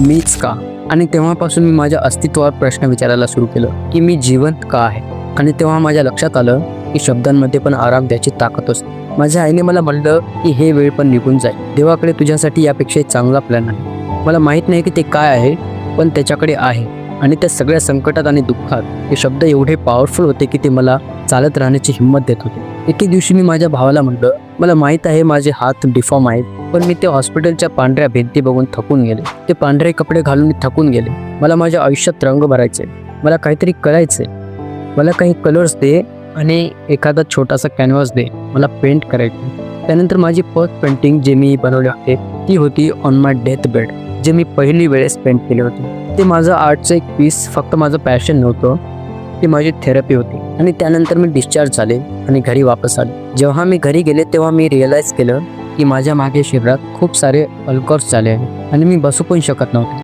मीच का? आणि तेव्हापासून मी माझ्या अस्तित्वावर प्रश्न विचारायला सुरू केलं की मी जिवंत का आहे. आणि तेव्हा माझ्या लक्षात आलं की शब्दांमध्ये पण आराम द्यायची ताकद असते. माझ्या आईने मला म्हणलं की हे वेळ पण निघून जाईल, देवाकडे तुझ्यासाठी यापेक्षा एक चांगला प्लॅन आहे. मला माहीत नाही की ते काय आहे, पण त्याच्याकडे आहे. आणि त्या सगळ्या संकटात आणि दुःखात हे शब्द एवढे पॉवरफुल होते की ते मला चालत राहण्याची हिंमत देत होते. एके दिवशी मी माझ्या भावाला म्हणलं, मला माहीत आहे माझे हात डिफॉर्म आहेत, पण मी ते हॉस्पिटलच्या पांढऱ्या भिंती बघून थकून गेले. ते पांढरे कपडे घालून मी थकून गेले. मला माझ्या आयुष्यात रंग भरायचे, मला काहीतरी करायचे. मला काही कलर्स दे आणि एखादा छोटासा कॅनव्हास दे, मला पेंट करायचे. त्यानंतर माझी फर्स्ट पेंटिंग जे मी बनवले होते ती होती ऑन माय डेथ बेड, जे मी पहिली वेळेस पेंट केले होते. ते माझं आर्टचं एक पीस फक्त माझं पॅशन नव्हतं, ती माझी थेरपी होती. आणि त्यानंतर मी डिस्चार्ज झाले आणि घरी वापस आले. जेव्हा मी घरी गेले तेव्हा मी रिअलाईज केलं की माझ्या मागे शरीरात खूप सारे अल्कर्स झाले आहे आणि मी बसू पण शकत नव्हते.